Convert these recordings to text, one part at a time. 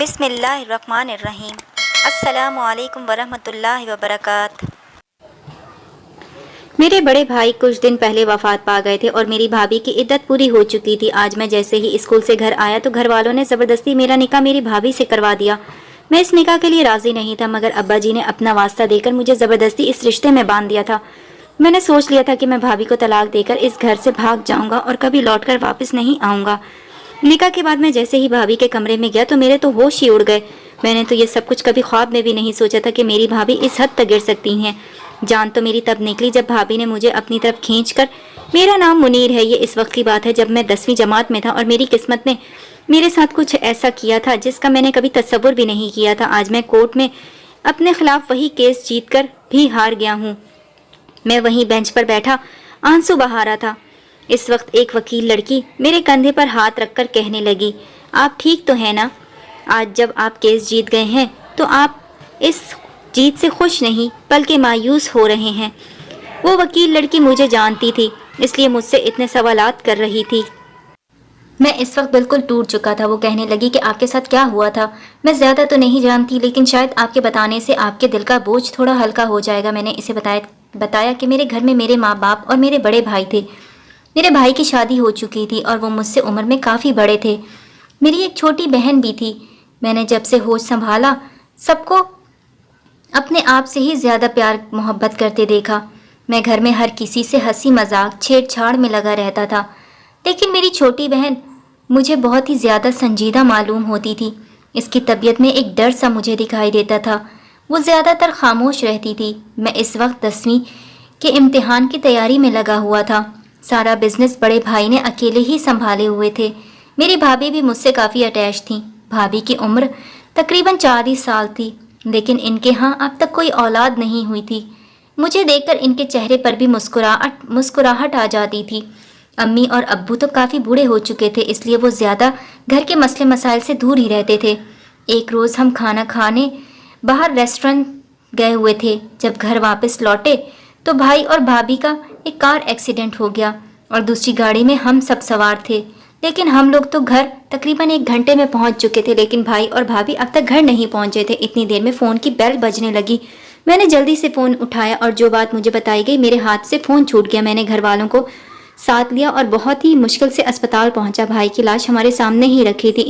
بسم اللہ الرحمن الرحیم۔ السلام علیکم ورحمۃ اللہ وبرکاتہ۔ میرے بڑے بھائی کچھ دن پہلے وفات پا گئے تھے اور میری بھابھی کی عدت پوری ہو چکی تھی۔ آج میں جیسے ہی اسکول سے گھر آیا تو گھر والوں نے زبردستی میرا نکاح میری بھابھی سے کروا دیا۔ میں اس نکاح کے لیے راضی نہیں تھا، مگر ابا جی نے اپنا واسطہ دے کر مجھے زبردستی اس رشتے میں باندھ دیا تھا۔ میں نے سوچ لیا تھا کہ میں بھابھی کو طلاق دے کر اس گھر سے بھاگ جاؤں گا اور کبھی لوٹ کر واپس نہیں آؤں گا۔ نکاح کے بعد میں جیسے ہی بھابھی کے کمرے میں گیا تو میرے تو ہوش ہی اڑ گئے۔ میں نے تو یہ سب کچھ کبھی خواب میں بھی نہیں سوچا تھا کہ میری بھابھی اس حد تک گر سکتی ہیں۔ جان تو میری تب نکلی جب بھابھی نے مجھے اپنی طرف کھینچ کر، میرا نام منیر ہے، یہ اس وقت کی بات ہے جب میں 10ویں جماعت میں تھا، اور میری قسمت نے میرے ساتھ کچھ ایسا کیا تھا جس کا میں نے کبھی تصور بھی نہیں کیا تھا۔ آج میں کورٹ میں اپنے خلاف وہی کیس جیت کر بھی ہار گیا ہوں۔ میں وہیں بینچ پر بیٹھا آنسو بہا رہا تھا۔ اس وقت ایک وکیل لڑکی میرے کندھے پر ہاتھ رکھ کر کہنے لگی، آپ ٹھیک تو ہیں نا؟ آج جب آپ کیس جیت گئے ہیں تو آپ اس جیت سے خوش نہیں بلکہ مایوس ہو رہے ہیں۔ وہ وکیل لڑکی مجھے جانتی تھی، اس لیے مجھ سے اتنے سوالات کر رہی تھی۔ میں اس وقت بالکل ٹوٹ چکا تھا۔ وہ کہنے لگی کہ آپ کے ساتھ کیا ہوا تھا؟ میں زیادہ تو نہیں جانتی، لیکن شاید آپ کے بتانے سے آپ کے دل کا بوجھ تھوڑا ہلکا ہو جائے گا۔ میں نے اسے بتایا کہ میرے گھر میں میرے ماں باپ اور میرے بڑے بھائی تھے۔ میرے بھائی کی شادی ہو چکی تھی اور وہ مجھ سے عمر میں کافی بڑے تھے۔ میری ایک چھوٹی بہن بھی تھی۔ میں نے جب سے ہوش سنبھالا سب کو اپنے آپ سے ہی زیادہ پیار محبت کرتے دیکھا۔ میں گھر میں ہر کسی سے ہنسی مذاق چھیڑ چھاڑ میں لگا رہتا تھا، لیکن میری چھوٹی بہن مجھے بہت ہی زیادہ سنجیدہ معلوم ہوتی تھی۔ اس کی طبیعت میں ایک ڈر سا مجھے دکھائی دیتا تھا۔ وہ زیادہ تر خاموش رہتی تھی۔ میں اس وقت 10ویں کے امتحان کی تیاری میں لگا ہوا تھا۔ سارا بزنس بڑے بھائی نے اکیلے ہی سنبھالے ہوئے تھے۔ میری بھابھی بھی مجھ سے کافی اٹیچ تھیں۔ بھابھی کی عمر تقریباً 40 سال تھی، لیکن ان کے ہاں اب تک کوئی اولاد نہیں ہوئی تھی۔ مجھے دیکھ کر ان کے چہرے پر بھی مسکراہٹ آ جاتی تھی۔ امی اور ابو تو کافی بوڑھے ہو چکے تھے، اس لیے وہ زیادہ گھر کے مسئلے مسائل سے دور ہی رہتے تھے۔ ایک روز ہم کھانا کھانے باہر ریسٹورنٹ گئے ہوئے تھے۔ جب گھر واپس لوٹے تو بھائی اور بھابھی کا ایک کار ایکسیڈنٹ ہو گیا اور دوسری گاڑی میں ہم سب سوار تھے۔ لیکن ہم لوگ تو گھر تقریباً 1 گھنٹے میں پہنچ چکے تھے، لیکن بھائی اور بھابھی اب تک گھر نہیں پہنچے تھے۔ اتنی دیر میں فون کی بیل بجنے لگی۔ میں نے جلدی سے فون اٹھایا اور جو بات مجھے بتائی گئی، میرے ہاتھ سے فون چھوٹ گیا۔ میں نے گھر والوں کو ساتھ لیا اور بہت ہی مشکل سے اسپتال پہنچا۔ بھائی کی لاش ہمارے سامنے ہی رکھی تھی۔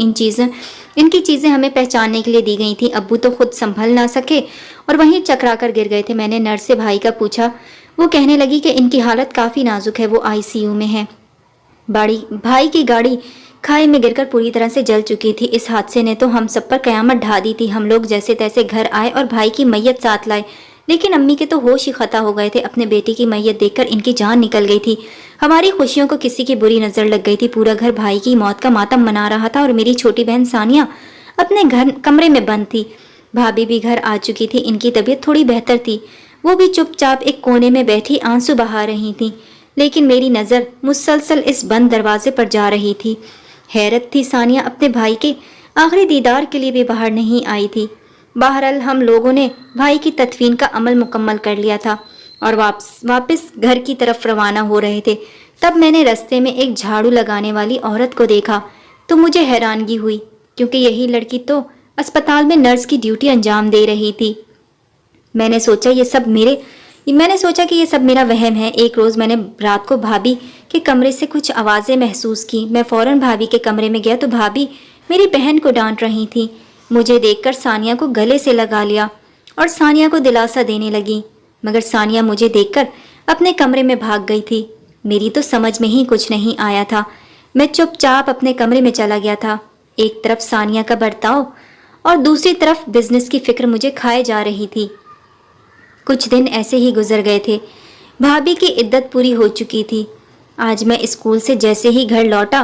ان کی چیزیں ہمیں پہچاننے کے لیے دی گئی تھیں۔ ابو تو خود سنبھل نہ سکے اور وہیں چکرا کر گر گئے تھے۔ میں نے نرس سے بھائی کا پوچھا۔ وہ کہنے لگی کہ ان کی حالت کافی نازک ہے، وہ ICU میں ہے۔ بھائی کی گاڑی کھائی میں گر کر پوری طرح سے جل چکی تھی۔ اس حادثے نے تو ہم سب پر قیامت ڈھا دی تھی۔ ہم لوگ جیسے تیسے گھر آئے اور بھائی کی میت ساتھ لائے، لیکن امی کے تو ہوش ہی ختم ہو گئے تھے۔ اپنے بیٹی کی میت دیکھ کر ان کی جان نکل گئی تھی۔ ہماری خوشیوں کو کسی کی بری نظر لگ گئی تھی۔ پورا گھر بھائی کی موت کا ماتم منا رہا تھا اور میری چھوٹی بہن ثانیہ اپنے کمرے میں بند تھی۔ بھابھی بھی گھر آ چکی تھی۔ ان کی طبیعت تھوڑی بہتر تھی۔ وہ بھی چپ چاپ ایک کونے میں بیٹھی آنسو بہا رہی تھیں، لیکن میری نظر مسلسل اس بند دروازے پر جا رہی تھی۔ حیرت تھی، ثانیہ اپنے بھائی کے آخری دیدار کے لیے بھی باہر نہیں آئی تھی۔ بہرحال ہم لوگوں نے بھائی کی تدفین کا عمل مکمل کر لیا تھا اور واپس گھر کی طرف روانہ ہو رہے تھے۔ تب میں نے رستے میں ایک جھاڑو لگانے والی عورت کو دیکھا تو مجھے حیرانگی ہوئی، کیونکہ یہی لڑکی تو اسپتال میں نرس کی ڈیوٹی انجام دے رہی تھی۔ میں نے سوچا کہ یہ سب میرا وہم ہے۔ ایک روز میں نے رات کو بھابھی کے کمرے سے کچھ آوازیں محسوس کی۔ میں فوراً بھابھی کے کمرے میں گیا تو بھابھی میری بہن کو ڈانٹ رہی تھی۔ مجھے دیکھ کر ثانیہ کو گلے سے لگا لیا اور ثانیہ کو دلاسا دینے لگی، مگر ثانیہ مجھے دیکھ کر اپنے کمرے میں بھاگ گئی تھی۔ میری تو سمجھ میں ہی کچھ نہیں آیا تھا۔ میں چپ چاپ اپنے کمرے میں چلا گیا تھا۔ ایک طرف ثانیہ کا برتاؤ اور دوسری طرف بزنس کی فکر مجھے کھائے جا رہی تھی۔ کچھ دن ایسے ہی گزر گئے تھے۔ بھابھی کی عدت پوری ہو چکی تھی۔ آج میں اسکول سے جیسے ہی گھر لوٹا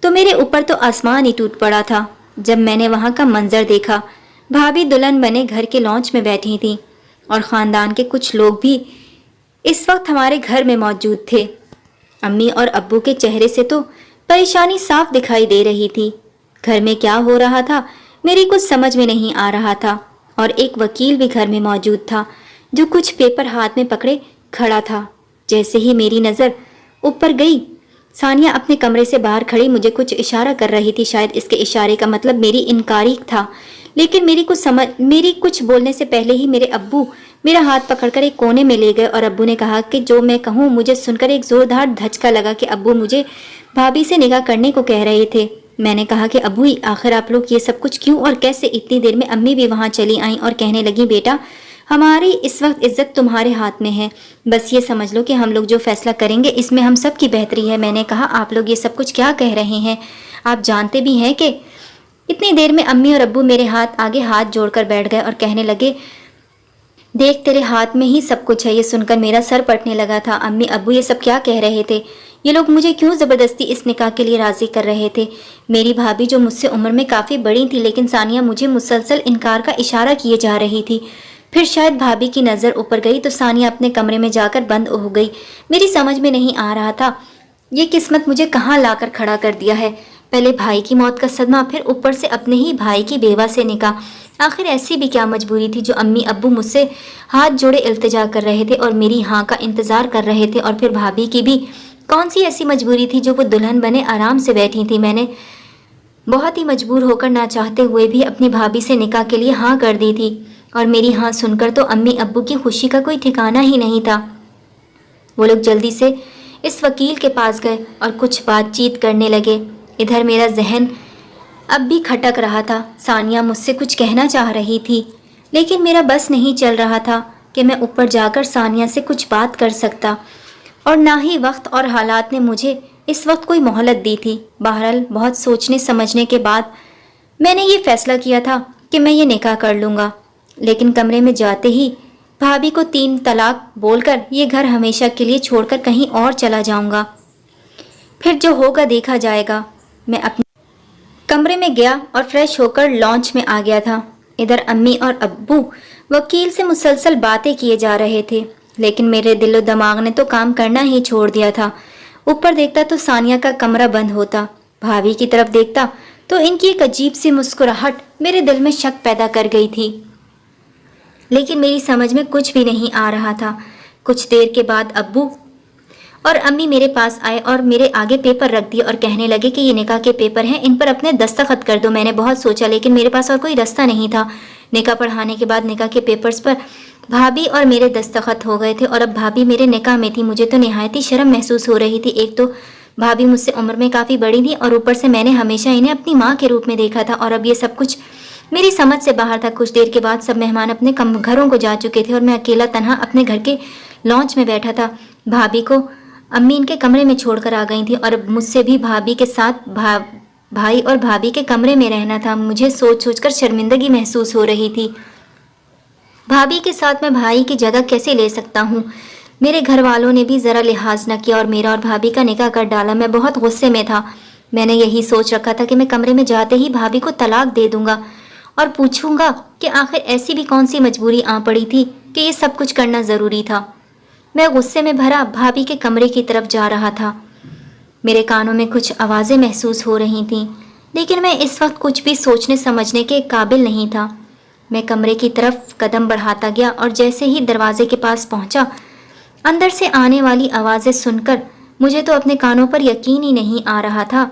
تو میرے اوپر تو آسمان ہی ٹوٹ پڑا تھا جب میں نے وہاں کا منظر دیکھا۔ بھابھی دلہن بنے گھر کے لانچ میں بیٹھی تھی اور خاندان کے کچھ لوگ بھی اس وقت ہمارے گھر میں موجود تھے۔ امی اور ابو کے چہرے سے تو پریشانی صاف دکھائی دے رہی تھی۔ گھر میں کیا ہو رہا تھا میری کچھ سمجھ میں نہیں آ رہا تھا، اور ایک وکیل بھی گھر میں موجود تھا جو کچھ پیپر ہاتھ میں پکڑے کھڑا تھا۔ جیسے ہی میری نظر اوپر گئی ثانیہ اپنے کمرے سے باہر کھڑی مجھے کچھ اشارہ کر رہی تھی، شاید اس کے اشارے کا مطلب میری انکاری تھا، لیکن میری کچھ بولنے سے پہلے ہی میرے ابو میرا ہاتھ پکڑ کر ایک کونے میں لے گئے اور ابو نے کہا کہ جو میں کہوں۔ مجھے سن کر ایک زوردار دھچکا لگا کہ ابو مجھے بھابھی سے نکاح کرنے کو کہہ رہے تھے۔ میں نے کہا کہ ابو آخر آپ لوگ یہ سب کچھ کیوں اور کیسے؟ اتنی دیر میں امی بھی وہاں چلی آئیں اور کہنے لگی بیٹا ہماری اس وقت عزت تمہارے ہاتھ میں ہے، بس یہ سمجھ لو کہ ہم لوگ جو فیصلہ کریں گے اس میں ہم سب کی بہتری ہے۔ میں نے کہا آپ لوگ یہ سب کچھ کیا کہہ رہے ہیں؟ آپ جانتے بھی ہیں کہ اتنی دیر میں امی اور ابو میرے آگے ہاتھ جوڑ کر بیٹھ گئے اور کہنے لگے دیکھ تیرے ہاتھ میں ہی سب کچھ ہے۔ یہ سن کر میرا سر پٹنے لگا تھا۔ امی ابو یہ سب کیا کہہ رہے تھے؟ یہ لوگ مجھے کیوں زبردستی اس نکاح کے لیے راضی کر رہے تھے؟ میری بھابھی جو مجھ سے عمر میں کافی بڑی تھی، لیکن ثانیہ مجھے مسلسل انکار کا اشارہ کیے جا رہی تھی۔ پھر شاید بھابھی کی نظر اوپر گئی تو ثانیہ اپنے کمرے میں جا کر بند ہو گئی۔ میری سمجھ میں نہیں آ رہا تھا یہ قسمت مجھے کہاں لا کر کھڑا کر دیا ہے۔ پہلے بھائی کی موت کا صدمہ، پھر اوپر سے اپنے ہی بھائی کی بیوہ سے نکاح۔ آخر ایسی بھی کیا مجبوری تھی جو امی ابو مجھ سے ہاتھ جوڑے التجا کر رہے تھے اور میری ہاں کا انتظار کر رہے تھے؟ اور پھر بھابھی کی بھی کون سی ایسی مجبوری تھی جو وہ دلہن بنے آرام سے بیٹھی تھی؟ میں نے بہت ہی مجبور ہو کر نہ چاہتے ہوئے بھی اپنی بھابھی سے نکاح کے لیے ہاں کر دی تھی، اور میری ہاں سن کر تو امی ابو کی خوشی کا کوئی ٹھکانہ ہی نہیں تھا۔ وہ لوگ جلدی سے اس وکیل کے پاس گئے اور کچھ بات چیت کرنے لگے۔ ادھر میرا ذہن اب بھی کھٹک رہا تھا۔ ثانیہ مجھ سے کچھ کہنا چاہ رہی تھی، لیکن میرا بس نہیں چل رہا تھا کہ میں اوپر جا کر ثانیہ سے کچھ بات کر سکتا، اور نہ ہی وقت اور حالات نے مجھے اس وقت کوئی مہلت دی تھی۔ بہرحال بہت سوچنے سمجھنے کے بعد میں نے یہ فیصلہ کیا تھا کہ میں یہ نکاح کر لوں گا، لیکن کمرے میں جاتے ہی بھابھی کو 3 طلاق بول کر یہ گھر ہمیشہ کے لیے چھوڑ کر کہیں اور چلا جاؤں گا۔ پھر جو ہوگا دیکھا جائے گا۔ میں اپنے کمرے میں گیا اور فریش ہو کر لانچ میں آ گیا تھا۔ ادھر امی اور ابو وکیل سے مسلسل باتیں کیے جا رہے تھے، لیکن میرے دل و دماغ نے تو کام کرنا ہی چھوڑ دیا تھا۔ اوپر دیکھتا تو ثانیہ کا کمرہ بند ہوتا، بھابھی کی طرف دیکھتا تو ان کی ایک عجیب سی مسکراہٹ میرے دل میں شک پیدا کر گئی تھی، لیکن میری سمجھ میں کچھ بھی نہیں آ رہا تھا۔ کچھ دیر کے بعد ابو اور امی میرے پاس آئے اور میرے آگے پیپر رکھ دیے اور کہنے لگے کہ یہ نکاح کے پیپر ہیں، ان پر اپنے دستخط کر دو۔ میں نے بہت سوچا، لیکن میرے پاس اور کوئی رستہ نہیں تھا۔ نکاح پڑھانے کے بعد نکاح کے پیپرز پر بھابھی اور میرے دستخط ہو گئے تھے، اور اب بھابھی میرے نکاح میں تھی۔ مجھے تو نہایت ہی شرم محسوس ہو رہی تھی۔ ایک تو بھابھی مجھ سے عمر میں کافی بڑی تھی، اور اوپر سے میں نے ہمیشہ انہیں اپنی ماں کے روپ میں دیکھا تھا، اور اب یہ سب کچھ میری سمجھ سے باہر تھا۔ کچھ دیر کے بعد سب مہمان اپنے گھروں کو جا چکے تھے اور میں اکیلا تنہا اپنے گھر کے لانچ میں بیٹھا تھا۔ بھابھی کو امی ان کے کمرے میں چھوڑ کر آ گئی تھی، اور اب مجھ سے بھی بھابھی کے ساتھ بھائی اور بھابھی کے کمرے میں رہنا تھا۔ مجھے سوچ سوچ کر شرمندگی محسوس ہو رہی تھی۔ بھابھی کے ساتھ میں بھائی کی جگہ کیسے لے سکتا ہوں؟ میرے گھر والوں نے بھی ذرا لحاظ نہ کیا اور میرا اور بھابھی کا نکاح کر ڈالا۔ میں بہت غصے میں تھا۔ میں نے یہی سوچ رکھا تھا کہ میں کمرے میں جاتے ہی بھابھی کو طلاق دے دوں گا اور پوچھوں گا کہ آخر ایسی بھی کون سی مجبوری آ پڑی تھی کہ یہ سب کچھ کرنا ضروری تھا۔ میں غصے میں بھرا بھابھی کے کمرے کی طرف جا رہا تھا۔ میرے کانوں میں کچھ آوازیں محسوس ہو رہی تھیں، لیکن میں اس وقت کچھ بھی سوچنے سمجھنے کے قابل نہیں تھا۔ میں کمرے کی طرف قدم بڑھاتا گیا اور جیسے ہی دروازے کے پاس پہنچا، اندر سے آنے والی آوازیں سن کر مجھے تو اپنے کانوں پر یقین ہی نہیں آ رہا تھا۔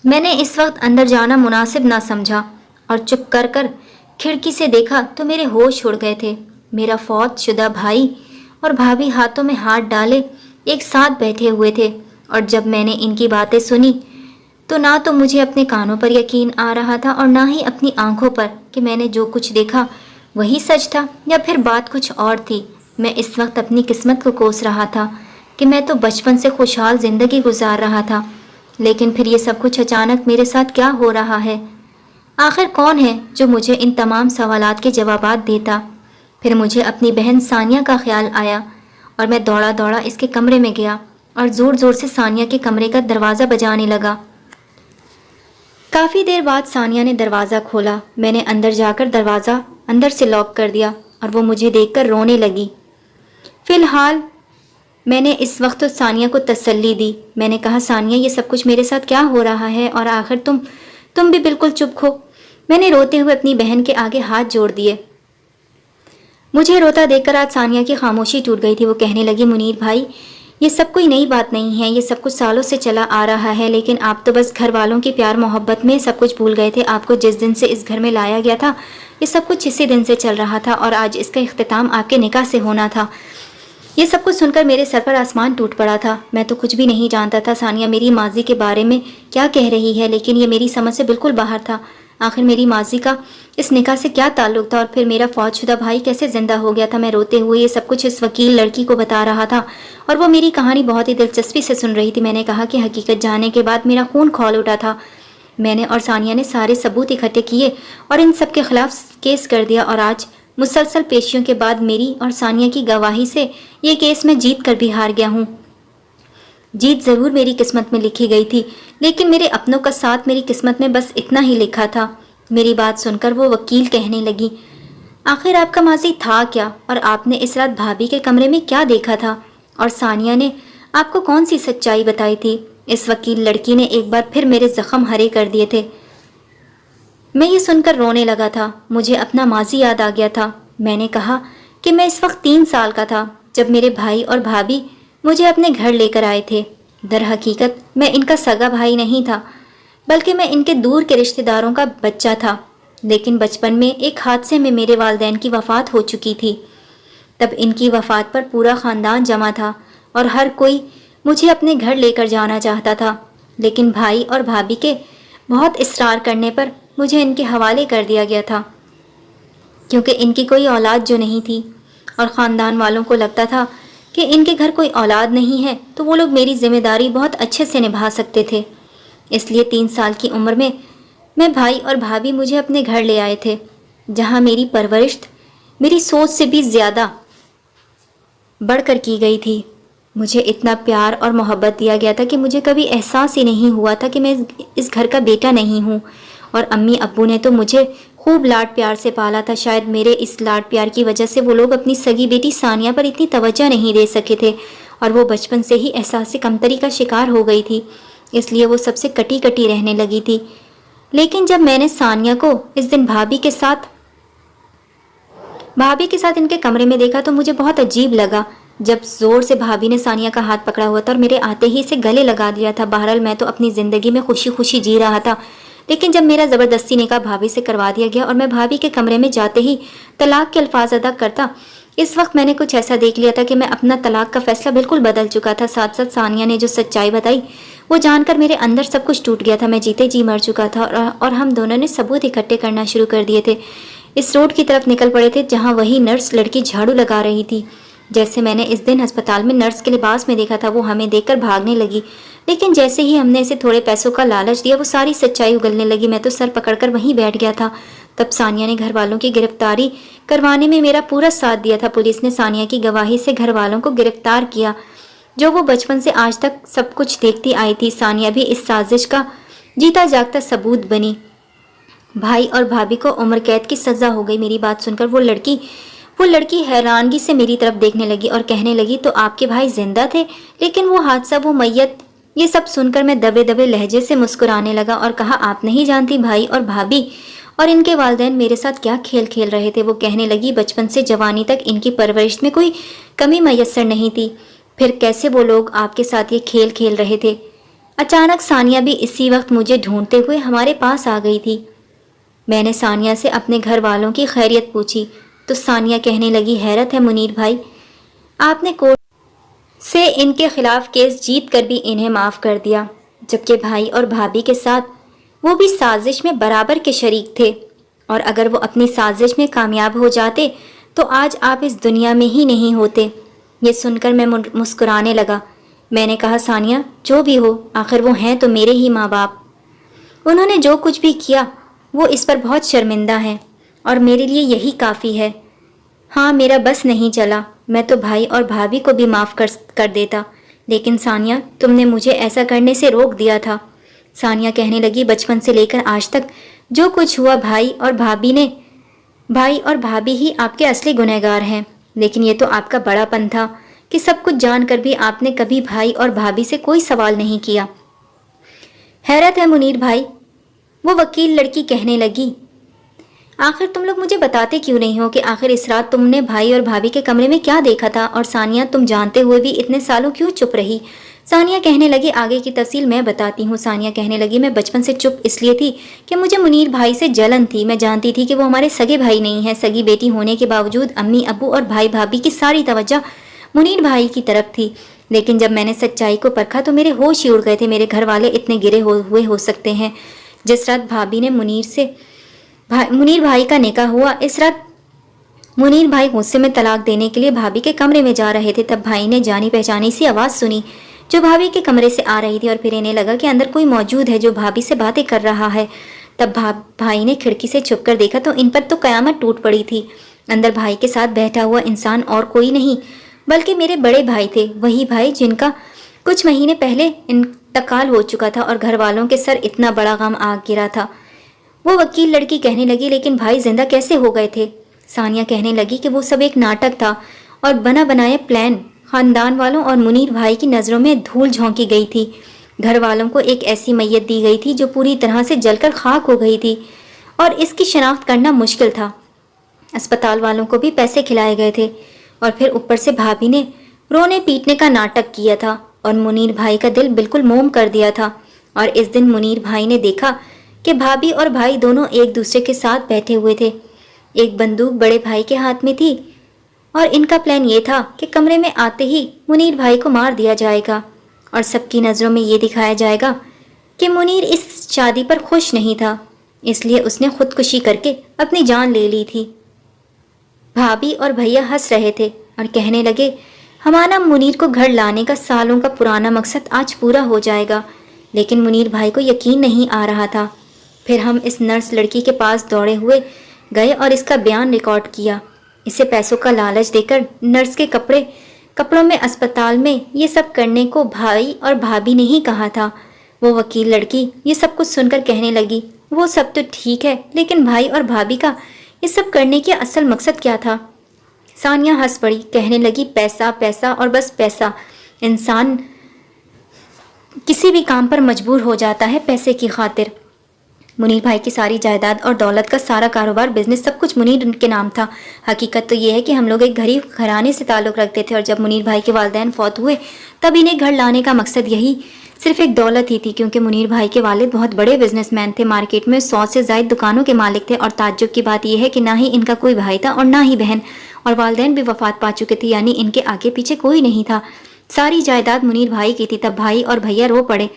میں نے اس وقت اندر جانا مناسب نہ سمجھا اور چپ کر کھڑکی سے دیکھا تو میرے ہوش اڑ گئے تھے۔ میرا فوت شدہ بھائی اور بھابھی ہاتھوں میں ہاتھ ڈالے ایک ساتھ بیٹھے ہوئے تھے، اور جب میں نے ان کی باتیں سنی تو نہ تو مجھے اپنے کانوں پر یقین آ رہا تھا اور نہ ہی اپنی آنکھوں پر کہ میں نے جو کچھ دیکھا وہی سچ تھا یا پھر بات کچھ اور تھی۔ میں اس وقت اپنی قسمت کو کوس رہا تھا کہ میں تو بچپن سے خوشحال زندگی گزار رہا تھا، لیکن پھر یہ سب کچھ اچانک میرے ساتھ کیا ہو رہا ہے؟ آخر کون ہے جو مجھے ان تمام سوالات کے جوابات دیتا؟ پھر مجھے اپنی بہن ثانیہ کا خیال آیا اور میں دوڑا دوڑا اس کے کمرے میں گیا اور زور زور سے ثانیہ کے کمرے کا دروازہ بجانے لگا۔ کافی دیر بعد ثانیہ نے دروازہ کھولا۔ میں نے اندر جا کر دروازہ اندر سے لاک کر دیا اور وہ مجھے دیکھ کر رونے لگی۔ فی الحال میں نے اس وقت ثانیہ کو تسلی دی۔ میں نے کہا ثانیہ یہ سب کچھ میرے ساتھ کیا ہو رہا ہے، اور آخر تم بھی بالکل چپ کھو۔ میں نے روتے ہوئے اپنی بہن کے آگے ہاتھ جوڑ دیے۔ مجھے روتا دیکھ کر آج ثانیہ کی خاموشی ٹوٹ گئی تھی۔ وہ کہنے لگی منیر بھائی یہ سب کوئی نئی بات نہیں ہے، یہ سب کچھ سالوں سے چلا آ رہا ہے، لیکن آپ تو بس گھر والوں کی پیار محبت میں سب کچھ بھول گئے تھے۔ آپ کو جس دن سے اس گھر میں لایا گیا تھا یہ سب کچھ اسی دن سے چل رہا تھا، اور آج اس کا اختتام آپ کے نکاح سے ہونا تھا۔ یہ سب کچھ سن کر میرے سر پر آسمان ٹوٹ پڑا تھا۔ میں تو کچھ بھی نہیں جانتا تھا ثانیہ میری ماضی کے بارے میں کیا کہہ رہی ہے، لیکن یہ میری سمجھ سے بالکل باہر تھا۔ آخر میری ماضی کا اس نکاح سے کیا تعلق تھا، اور پھر میرا فوت شدہ بھائی کیسے زندہ ہو گیا تھا؟ میں روتے ہوئے یہ سب کچھ اس وکیل لڑکی کو بتا رہا تھا، اور وہ میری کہانی بہت ہی دلچسپی سے سن رہی تھی۔ میں نے کہا کہ حقیقت جاننے کے بعد میرا خون کھول اٹھا تھا۔ میں نے اور ثانیہ نے سارے ثبوت اکٹھے کیے اور ان سب کے خلاف کیس کر دیا، اور آج مسلسل پیشیوں کے بعد میری اور ثانیہ کی گواہی سے یہ کیس میں جیت کر بھی ہار گیا ہوں۔ جیت ضرور میری قسمت میں لکھی گئی تھی، لیکن میرے اپنوں کا ساتھ میری قسمت میں بس اتنا ہی لکھا تھا۔ میری بات سن کر وہ وکیل کہنے لگی، آخر آپ کا ماضی تھا کیا، اور آپ نے اس رات بھابھی کے کمرے میں کیا دیکھا تھا، اور ثانیہ نے آپ کو کون سی سچائی بتائی تھی؟ اس وکیل لڑکی نے ایک بار پھر میرے زخم ہرے کر دیے تھے۔ میں یہ سن کر رونے لگا تھا۔ مجھے اپنا ماضی یاد آ گیا تھا۔ میں نے کہا کہ میں اس وقت 3 سال کا تھا جب میرے بھائی اور بھابھی مجھے اپنے گھر لے کر آئے تھے۔ در حقیقت میں ان کا سگا بھائی نہیں تھا، بلکہ میں ان کے دور کے رشتہ داروں کا بچہ تھا، لیکن بچپن میں ایک حادثے میں میرے والدین کی وفات ہو چکی تھی۔ تب ان کی وفات پر پورا خاندان جمع تھا اور ہر کوئی مجھے اپنے گھر لے کر جانا چاہتا تھا، لیکن بھائی اور بھابھی کے بہت اصرار کرنے پر مجھے ان کے حوالے کر دیا گیا تھا، کیونکہ ان کی کوئی اولاد جو نہیں تھی، اور خاندان والوں کو لگتا تھا کہ ان کے گھر کوئی اولاد نہیں ہے تو وہ لوگ میری ذمہ داری بہت اچھے سے نبھا سکتے تھے۔ اس لیے 3 سال کی عمر میں بھائی اور بھابھی مجھے اپنے گھر لے آئے تھے، جہاں میری پرورش میری سوچ سے بھی زیادہ بڑھ کر کی گئی تھی۔ مجھے اتنا پیار اور محبت دیا گیا تھا کہ مجھے کبھی احساس ہی نہیں ہوا تھا کہ میں اس گھر کا بیٹا نہیں ہوں، اور امی ابو نے تو مجھے خوب لاڈ پیار سے پالا تھا۔ شاید میرے اس لاڈ پیار کی وجہ سے وہ لوگ اپنی سگی بیٹی ثانیہ پر اتنی توجہ نہیں دے سکے تھے، اور وہ بچپن سے ہی احساس کمتری کا شکار ہو گئی تھی، اس لیے وہ سب سے کٹی کٹی رہنے لگی تھی۔ لیکن جب میں نے ثانیہ کو اس دن بھابھی کے ساتھ ان کے کمرے میں دیکھا تو مجھے بہت عجیب لگا۔ جب زور سے بھابھی نے ثانیہ کا ہاتھ پکڑا ہوا تھا اور میرے آتے ہی اسے گلے لگا دیا تھا۔ بہرحال میں تو اپنی زندگی میں خوشی خوشی جی رہا تھا، لیکن جب میرا زبردستی نکاح بھابھی سے کروا دیا گیا اور میں بھابھی کے کمرے میں جاتے ہی طلاق کے الفاظ ادا کرتا، اس وقت میں نے کچھ ایسا دیکھ لیا تھا کہ میں اپنا طلاق کا فیصلہ بالکل بدل چکا تھا۔ ساتھ ساتھ ثانیہ نے جو سچائی بتائی وہ جان کر میرے اندر سب کچھ ٹوٹ گیا تھا۔ میں جیتے جی مر چکا تھا، اور ہم دونوں نے ثبوت اکٹھے کرنا شروع کر دیے تھے۔ اس روڈ کی طرف نکل پڑے تھے جہاں وہی نرس لڑکی جھاڑو لگا رہی تھی، جیسے میں نے اس دن ہسپتال میں نرس کے لباس میں دیکھا تھا۔ وہ ہمیں دیکھ کر بھاگنے لگی، لیکن جیسے ہی ہم نے اسے تھوڑے پیسوں کا لالچ دیا وہ ساری سچائی اگلنے لگی۔ میں تو سر پکڑ کر وہیں بیٹھ گیا تھا۔ تب ثانیہ نے گھر والوں کی گرفتاری کروانے میں میرا پورا ساتھ دیا تھا۔ پولیس نے ثانیہ کی گواہی سے گھر والوں کو گرفتار کیا، جو وہ بچپن سے آج تک سب کچھ دیکھتی آئی تھی۔ ثانیہ بھی اس سازش کا جیتا جاگتا ثبوت بنی۔ بھائی اور بھابھی کو عمر قید کی سزا ہو گئی۔ میری بات سن کر وہ لڑکی حیرانگی سے میری طرف دیکھنے لگی اور کہنے لگی، تو آپ کے بھائی زندہ تھے؟ لیکن وہ حادثہ، وہ میت؟ یہ سب سن کر میں دبے دبے لہجے سے مسکرانے لگا اور کہا، آپ نہیں جانتی بھائی اور بھابھی اور ان کے والدین میرے ساتھ کیا کھیل کھیل رہے تھے۔ وہ کہنے لگی، بچپن سے جوانی تک ان کی پرورش میں کوئی کمی میسر نہیں تھی، پھر کیسے وہ لوگ آپ کے ساتھ یہ کھیل کھیل رہے تھے؟ اچانک ثانیہ بھی اسی وقت مجھے ڈھونڈتے ہوئے ہمارے پاس آ گئی تھی۔ میں نے ثانیہ سے اپنے گھر والوں کی خیریت پوچھی تو ثانیہ کہنے لگی، حیرت ہے منیر بھائی، آپ نے کورٹ سے ان کے خلاف کیس جیت کر بھی انہیں معاف کر دیا، جبکہ بھائی اور بھابھی کے ساتھ وہ بھی سازش میں برابر کے شریک تھے، اور اگر وہ اپنی سازش میں کامیاب ہو جاتے تو آج آپ اس دنیا میں ہی نہیں ہوتے۔ یہ سن کر میں مسکرانے لگا۔ میں نے کہا، ثانیہ جو بھی ہو، آخر وہ ہیں تو میرے ہی ماں باپ، انہوں نے جو کچھ بھی کیا وہ اس پر بہت شرمندہ ہیں، اور میرے لیے یہی کافی ہے۔ ہاں، میرا بس نہیں چلا، میں تو بھائی اور بھابھی کو بھی معاف کر دیتا، لیکن ثانیہ تم نے مجھے ایسا کرنے سے روک دیا تھا۔ ثانیہ کہنے لگی، بچپن سے لے کر آج تک جو کچھ ہوا بھائی اور بھابھی ہی آپ کے اصلی گنہگار ہیں، لیکن یہ تو آپ کا بڑا پن تھا کہ سب کچھ جان کر بھی آپ نے کبھی بھائی اور بھابھی سے کوئی سوال نہیں کیا۔ حیرت ہے منیر بھائی، وہ وکیل لڑکی کہنے لگی، آخر تم لوگ مجھے بتاتے کیوں نہیں ہو کہ آخر اس رات تم نے بھائی اور بھابھی کے کمرے میں کیا دیکھا تھا؟ اور ثانیہ تم جانتے ہوئے بھی اتنے سالوں کیوں چپ رہی؟ ثانیہ کہنے لگی آگے کی تفصیل میں بتاتی ہوں۔ ثانیہ کہنے لگی میں بچپن سے چپ اس لیے تھی کہ مجھے منیر بھائی سے جلن تھی۔ میں جانتی تھی کہ وہ ہمارے سگے بھائی نہیں ہیں۔ سگی بیٹی ہونے کے باوجود امی ابو اور بھائی بھابھی کی ساری توجہ منیر بھائی کی طرف تھی، لیکن جب میں نے سچائی کو پرکھا تو میرے ہوش ہی اڑ گئے تھے۔ میرے گھر والے اتنے گرے ہوئے ہو سکتے ہیں؟ جس رات بھابھی نے منیر بھائی کا نکاح ہوا، اس رات منیر بھائی غصے میں طلاق دینے کے لیے بھابھی کے کمرے میں جا رہے تھے۔ تب بھائی نے جانی پہچانی سی آواز سنی جو بھابھی کے کمرے سے آ رہی تھی، اور پھر انہیں لگا کہ اندر کوئی موجود ہے جو بھابھی سے باتیں کر رہا ہے۔ تب بھائی نے کھڑکی سے چھپ کر دیکھا تو ان پر تو قیامت ٹوٹ پڑی تھی۔ اندر بھائی کے ساتھ بیٹھا ہوا انسان اور کوئی نہیں بلکہ میرے بڑے بھائی تھے، وہی بھائی جن کا کچھ مہینے پہلے انتقال ہو چکا تھا اور گھر والوں کے سر اتنا بڑا غم آ گرا تھا۔ وہ وکیل لڑکی کہنے لگی لیکن بھائی زندہ کیسے ہو گئے تھے؟ ثانیہ کہنے لگی کہ وہ سب ایک ناٹک تھا اور بنا بنایا پلان خاندان والوں اور منیر بھائی کی نظروں میں دھول جھونکی گئی تھی۔ گھر والوں کو ایک ایسی میت دی گئی تھی جو پوری طرح سے جل کر خاک ہو گئی تھی اور اس کی شناخت کرنا مشکل تھا۔ اسپتال والوں کو بھی پیسے کھلائے گئے تھے اور پھر اوپر سے بھابھی نے رونے پیٹنے کا ناٹک کیا تھا اور منیر بھائی کا دل بالکل موم کر دیا تھا۔ اور اس دن منیر بھائی نے دیکھا کہ بھابھی اور بھائی دونوں ایک دوسرے کے ساتھ بیٹھے ہوئے تھے۔ ایک بندوق بڑے بھائی کے ہاتھ میں تھی اور ان کا پلان یہ تھا کہ کمرے میں آتے ہی منیر بھائی کو مار دیا جائے گا اور سب کی نظروں میں یہ دکھایا جائے گا کہ منیر اس شادی پر خوش نہیں تھا، اس لیے اس نے خودکشی کر کے اپنی جان لے لی تھی۔ بھابھی اور بھیا ہنس رہے تھے اور کہنے لگے ہمارا منیر کو گھر لانے کا سالوں کا پرانا مقصد آج پورا ہو جائے گا، لیکن منیر بھائی کو یقین نہیں آ رہا تھا۔ پھر ہم اس نرس لڑکی کے پاس دوڑے ہوئے گئے اور اس کا بیان ریکارڈ کیا۔ اسے پیسوں کا لالچ دے کر نرس کے کپڑوں میں اسپتال میں یہ سب کرنے کو بھائی اور بھابھی نے ہی کہا تھا۔ وہ وکیل لڑکی یہ سب کچھ سن کر کہنے لگی وہ سب تو ٹھیک ہے، لیکن بھائی اور بھابھی کا یہ سب کرنے کی اصل مقصد کیا تھا؟ ثانیہ ہنس پڑی، کہنے لگی پیسہ پیسہ اور بس پیسہ۔ انسان کسی بھی کام پر مجبور ہو جاتا ہے پیسے کی خاطر۔ منیر بھائی کی ساری جائیداد اور دولت کا سارا کاروبار بزنس سب کچھ منیر کے نام تھا۔ حقیقت تو یہ ہے کہ ہم لوگ ایک غریب گھرانے سے تعلق رکھتے تھے اور جب منیر بھائی کے والدین فوت ہوئے تب انہیں گھر لانے کا مقصد یہی صرف ایک دولت ہی تھی، کیونکہ منیر بھائی کے والد بہت بڑے بزنس مین تھے، مارکیٹ میں 100 سے زائد دکانوں کے مالک تھے۔ اور تعجب کی بات یہ ہے کہ نہ ہی ان کا کوئی بھائی تھا اور نہ ہی بہن، اور والدین بھی وفات پا چکے تھے، یعنی ان کے آگے پیچھے کوئی نہیں تھا۔ ساری جائیداد منیر بھائی کی تھی۔ تب بھائی اور بھیا رو پڑے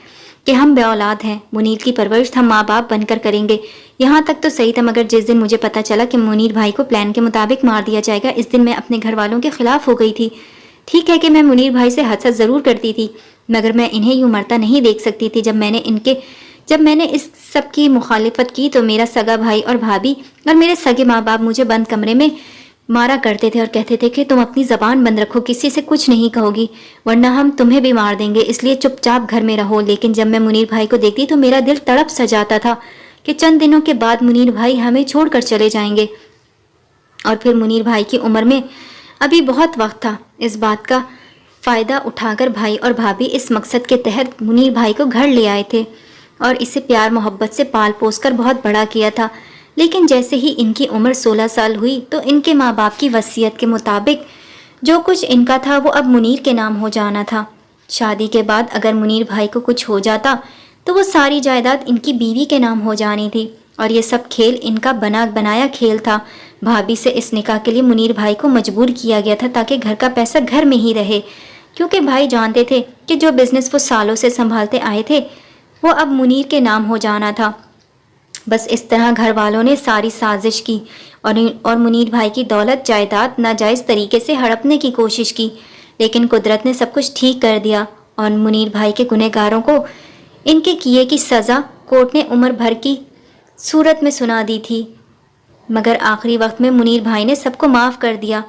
کہ ہم بے اولاد ہیں، منیر کی پرورش ہم ماں باپ بن کر کریں گے۔ یہاں تک تو صحیح تھا، مگر جس دن مجھے پتا چلا کہ منیر بھائی کو پلان کے مطابق مار دیا جائے گا، اس دن میں اپنے گھر والوں کے خلاف ہو گئی تھی۔ ٹھیک ہے کہ میں منیر بھائی سے حسد ضرور کرتی تھی، مگر میں انہیں یوں مرتا نہیں دیکھ سکتی تھی۔ جب میں نے اس سب کی مخالفت کی تو میرا سگا بھائی اور بھابھی اور میرے سگے ماں باپ مجھے بند کمرے میں مارا کرتے تھے اور کہتے تھے کہ تم اپنی زبان بند رکھو، کسی سے کچھ نہیں کہو گی ورنہ ہم تمہیں بھی مار دیں گے، اس لیے چپ چاپ گھر میں رہو۔ لیکن جب میں منیر بھائی کو دیکھتی تو میرا دل تڑپ سا جاتا تھا کہ چند دنوں کے بعد منیر بھائی ہمیں چھوڑ کر چلے جائیں گے، اور پھر منیر بھائی کی عمر میں ابھی بہت وقت تھا۔ اس بات کا فائدہ اٹھا کر بھائی اور بھابھی اس مقصد کے تحت منیر بھائی کو گھر لے آئے تھے اور اسے پیار محبت سے پال پوس کر بہت بڑا کیا تھا۔ لیکن جیسے ہی ان کی عمر 16 سال ہوئی تو ان کے ماں باپ کی وصیت کے مطابق جو کچھ ان کا تھا وہ اب منیر کے نام ہو جانا تھا۔ شادی کے بعد اگر منیر بھائی کو کچھ ہو جاتا تو وہ ساری جائیداد ان کی بیوی کے نام ہو جانی تھی، اور یہ سب کھیل ان کا بنا بنایا کھیل تھا۔ بھابھی سے اس نکاح کے لیے منیر بھائی کو مجبور کیا گیا تھا تاکہ گھر کا پیسہ گھر میں ہی رہے، کیونکہ بھائی جانتے تھے کہ جو بزنس وہ سالوں سے سنبھالتے آئے تھے وہ اب منیر کے نام ہو جانا تھا۔ بس اس طرح گھر والوں نے ساری سازش کی اور منیر بھائی کی دولت جائیداد ناجائز طریقے سے ہڑپنے کی کوشش کی، لیکن قدرت نے سب کچھ ٹھیک کر دیا اور منیر بھائی کے گنہگاروں کو ان کے کیے کی سزا کورٹ نے عمر بھر کی صورت میں سنا دی تھی۔ مگر آخری وقت میں منیر بھائی نے سب کو معاف کر دیا۔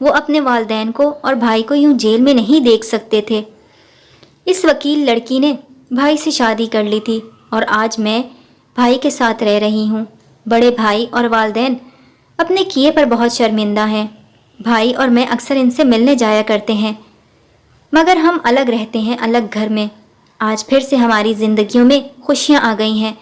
وہ اپنے والدین کو اور بھائی کو یوں جیل میں نہیں دیکھ سکتے تھے۔ اس وکیل لڑکی نے بھائی سے شادی کر لی تھی اور آج میں بھائی کے ساتھ رہ رہی ہوں۔ بڑے بھائی اور والدین اپنے کیے پر بہت شرمندہ ہیں۔ بھائی اور میں اکثر ان سے ملنے جایا کرتے ہیں، مگر ہم الگ رہتے ہیں، الگ گھر میں۔ آج پھر سے ہماری زندگیوں میں خوشیاں آ گئی ہیں۔